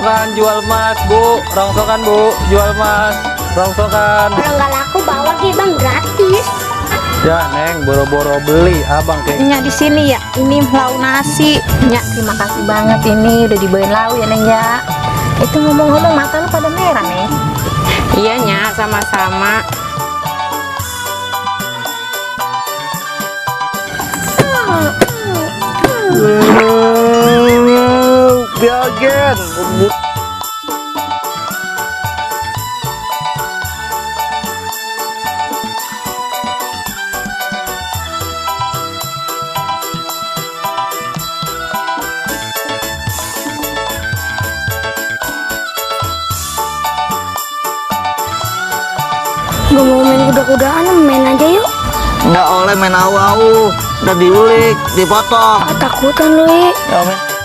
rongsokan jual emas, Bu. Rongsokan, Bu, jual emas. Rongsokan. Kalau nggak laku bawa ke bang gratis. Ya, Neng, boro-boro beli abang kayak. Nyak di sini ya, ini lau nasi. Nyak terima kasih banget ini udah dibawain lau ya Neng ya. Itu ngomong-ngomong mata lu pada merah nih. Iya Nyak, sama-sama. Biagen. Gak mau main kuda-kudaan, main aja yuk. Nggak oleh main au-au, udah diulik, dipotong. Takutan lu. Ya, men.